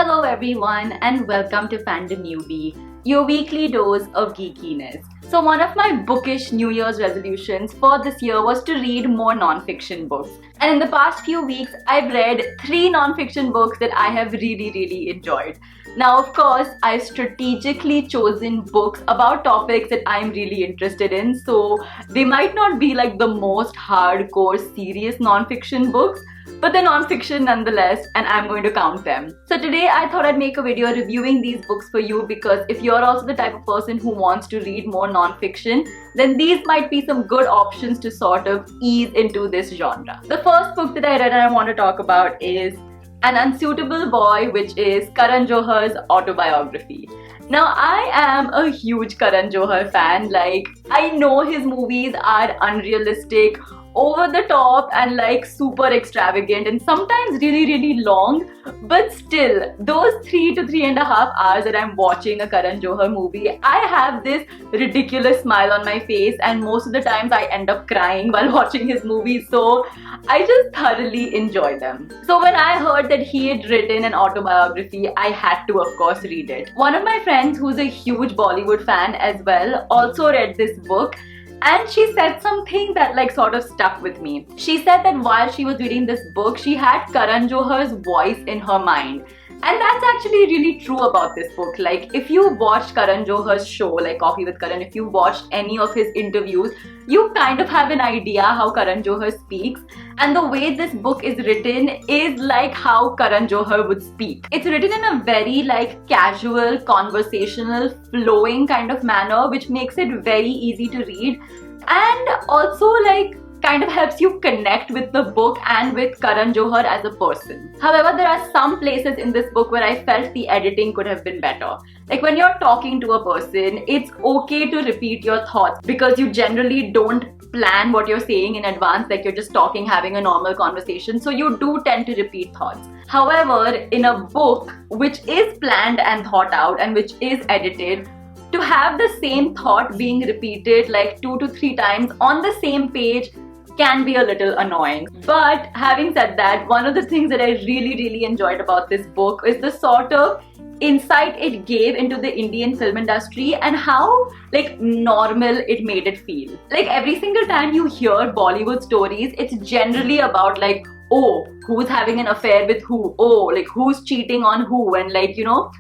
Hello everyone and welcome to Fandom Newbie, your weekly dose of geekiness. So one of my bookish New Year's resolutions for this year was to read more non-fiction books. And in the past few weeks, I've read 3 non-fiction books that I have really enjoyed. Now, of course, I've strategically chosen books about topics that I'm really interested in, so they might not be like the most hardcore, serious non-fiction books, but they're non-fiction nonetheless, and I'm going to count them. So today I thought I'd make a video reviewing these books for you because if you're also the type of person who wants to read more non-fiction, then these might be some good options to sort of ease into this genre. The first book that I read and I want to talk about is An Unsuitable Boy, which is Karan Johar's autobiography. Now, I am a huge Karan Johar fan. Like, I know his movies are unrealistic, over the top and like super extravagant and sometimes really long, but still those 3 to 3.5 hours that I'm watching a Karan Johar movie, I have this ridiculous smile on my face and most of the times I end up crying while watching his movies, so I just thoroughly enjoy them. So when I heard that he had written an autobiography, I had to of course read it. One of my friends who's a huge Bollywood fan as well also read this book, and she said something that like sort of stuck with me. She said that while she was reading this book, she had Karan Johar's voice in her mind. And that's actually really true about this book. Like, if you watched Karan Johar's show, like Coffee with Karan, if you watched any of his interviews, you kind of have an idea how Karan Johar speaks. And the way this book is written is like how Karan Johar would speak. It's written in a very like casual, conversational, flowing kind of manner, which makes it very easy to read. And also like kind of helps you connect with the book and with Karan Johar as a person. However, there are some places in this book where I felt the editing could have been better. Like when you're talking to a person, it's okay to repeat your thoughts because you generally don't plan what you're saying in advance, like you're just talking, having a normal conversation, so you do tend to repeat thoughts. However, in a book which is planned and thought out and which is edited, to have the same thought being repeated like 2 to 3 times on the same page can be a little annoying. But having said that, one of the things that I really enjoyed about this book is the sort of insight it gave into the Indian film industry and how like normal it made it feel. Like every single time you hear Bollywood stories, it's generally about like, oh, who's having an affair with who, oh, like who's cheating on who, and like, you know,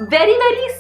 very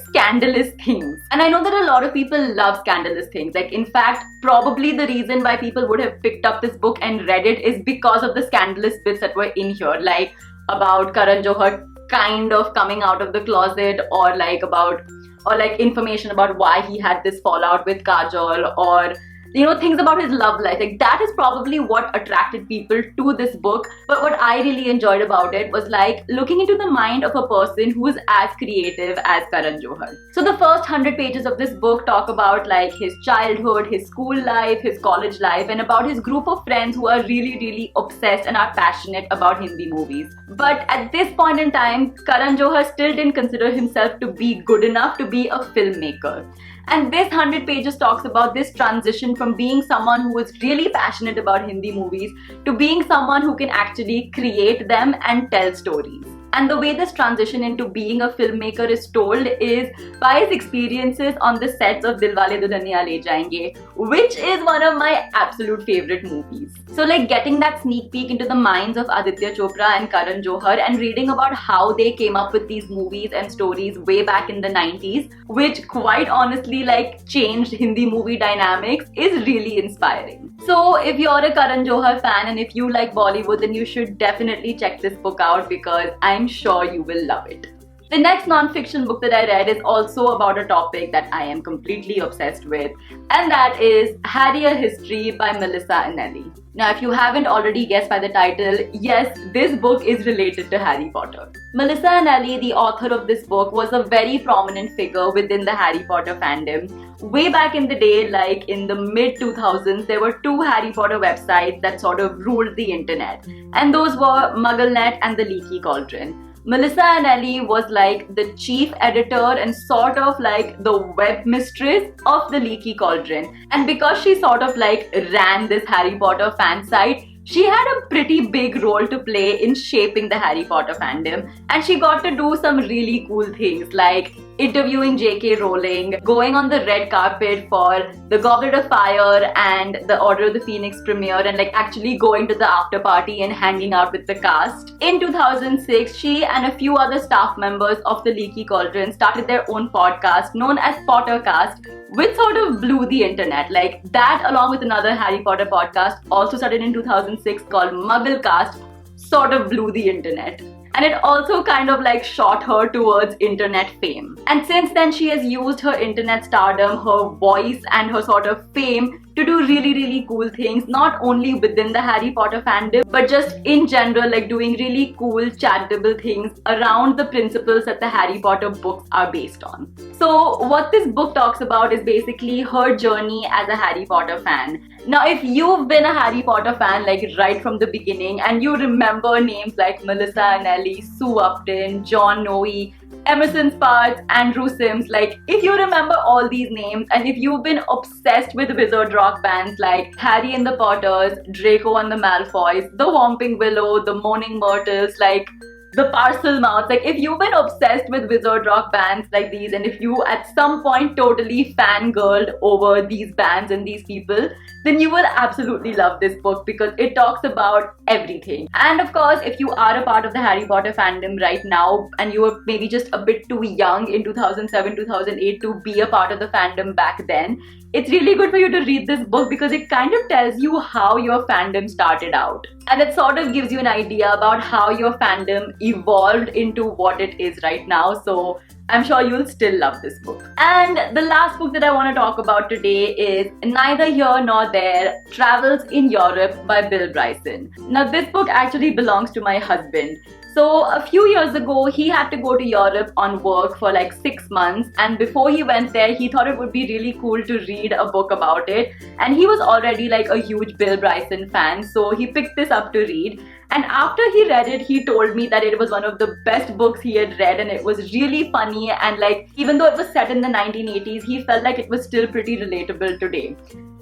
scandalous things. And I know that a lot of people love scandalous things. Like, in fact, probably the reason why people would have picked up this book and read it is because of the scandalous bits that were in here, like about Karan Johar kind of coming out of the closet, or like information about why he had this fallout with Kajol, or you know, things about his love life. Like that is probably what attracted people to this book. But what I really enjoyed about it was like looking into the mind of a person who is as creative as Karan Johar. So the first 100 pages of this book talk about like his childhood, his school life, his college life, and about his group of friends who are really obsessed and are passionate about Hindi movies. But at this point in time, Karan Johar still didn't consider himself to be good enough to be a filmmaker. And this 100 pages talks about this transition from being someone who is really passionate about Hindi movies to being someone who can actually create them and tell stories. And the way this transition into being a filmmaker is told is by his experiences on the sets of Dilwale Dulhaniya Le Jayenge, which is one of my absolute favorite movies. So like getting that sneak peek into the minds of Aditya Chopra and Karan Johar and reading about how they came up with these movies and stories way back in the 90s, which quite honestly like changed Hindi movie dynamics, is really inspiring. So if you're a Karan Johar fan and if you like Bollywood, then you should definitely check this book out because I'm sure you will love it. The next non-fiction book that I read is also about a topic that I am completely obsessed with, and that is Harry: A History by Melissa Anelli. Now, if you haven't already guessed by the title, yes, this book is related to Harry Potter. Melissa Anelli, the author of this book, was a very prominent figure within the Harry Potter fandom. Way back in the day, like in the mid-2000s, there were 2 Harry Potter websites that sort of ruled the internet, and those were MuggleNet and The Leaky Cauldron. Melissa Anelli was like the chief editor and sort of like the web mistress of The Leaky Cauldron. And because she sort of like ran this Harry Potter fan site, she had a pretty big role to play in shaping the Harry Potter fandom, and she got to do some really cool things like interviewing J.K. Rowling, going on the red carpet for the Goblet of Fire and the Order of the Phoenix premiere, and like actually going to the after party and hanging out with the cast. In 2006, she and a few other staff members of the Leaky Cauldron started their own podcast known as Pottercast, which sort of blew the internet. Like that, along with another Harry Potter podcast also started in 2006 called Mugglecast, sort of blew the internet. And it also kind of like shot her towards internet fame. And since then, she has used her internet stardom, her voice, and her sort of fame to do really cool things, not only within the Harry Potter fandom, but just in general, like doing really cool, charitable things around the principles that the Harry Potter books are based on. So what this book talks about is basically her journey as a Harry Potter fan. Now, if you've been a Harry Potter fan like right from the beginning and you remember names like Melissa Anelli, Sue Upton, John Noe, Emerson Sparks, Andrew Sims, like if you remember all these names and if you've been obsessed with wizard rock bands like Harry and the Potters, Draco and the Malfoys, the Whomping Willow, the Moaning Myrtles, like the Parselmouths, like if you've been obsessed with wizard rock bands like these, and if you at some point totally fangirled over these bands and these people, then you will absolutely love this book because it talks about everything. And of course, if you are a part of the Harry Potter fandom right now and you were maybe just a bit too young in 2007, 2008 to be a part of the fandom back then, it's really good for you to read this book because it kind of tells you how your fandom started out. And it sort of gives you an idea about how your fandom evolved into what it is right now. So I'm sure you'll still love this book. And the last book that I want to talk about today is Neither Here Nor There, Travels in Europe by Bill Bryson. Now this book actually belongs to my husband. So a few years ago, he had to go to Europe on work for like 6 months, and before he went there, he thought it would be really cool to read a book about it. And he was already like a huge Bill Bryson fan, so he picked this up to read. And after he read it, he told me that it was one of the best books he had read, and it was really funny, and like even though it was set in the 1980s, he felt like it was still pretty relatable today.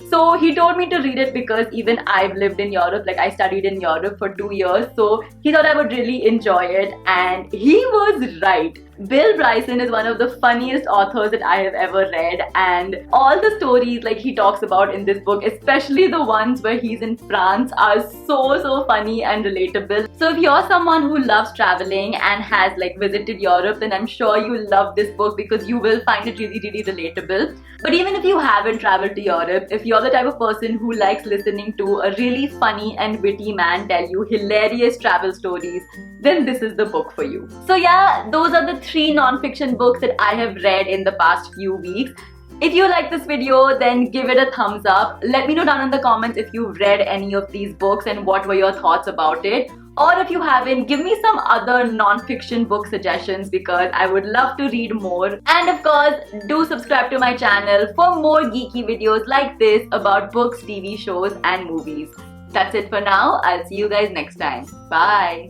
So he told me to read it because even I've lived in Europe, like I studied in Europe for 2 years, so he thought I would really enjoy it, and he was right. Bill Bryson is one of the funniest authors that I have ever read, and all the stories like he talks about in this book, especially the ones where he's in France, are so funny and relatable. So if you're someone who loves traveling and has like visited Europe, then I'm sure you'll love this book because you will find it really relatable. But even if you haven't traveled to Europe, if you're the type of person who likes listening to a really funny and witty man tell you hilarious travel stories, then this is the book for you. So yeah, those are the 3 non-fiction books that I have read in the past few weeks. If you like this video, then give it a thumbs up. Let me know down in the comments if you've read any of these books and what were your thoughts about it. Or if you haven't, give me some other non-fiction book suggestions because I would love to read more. And of course, do subscribe to my channel for more geeky videos like this about books, TV shows and movies. That's it for now. I'll see you guys next time. Bye!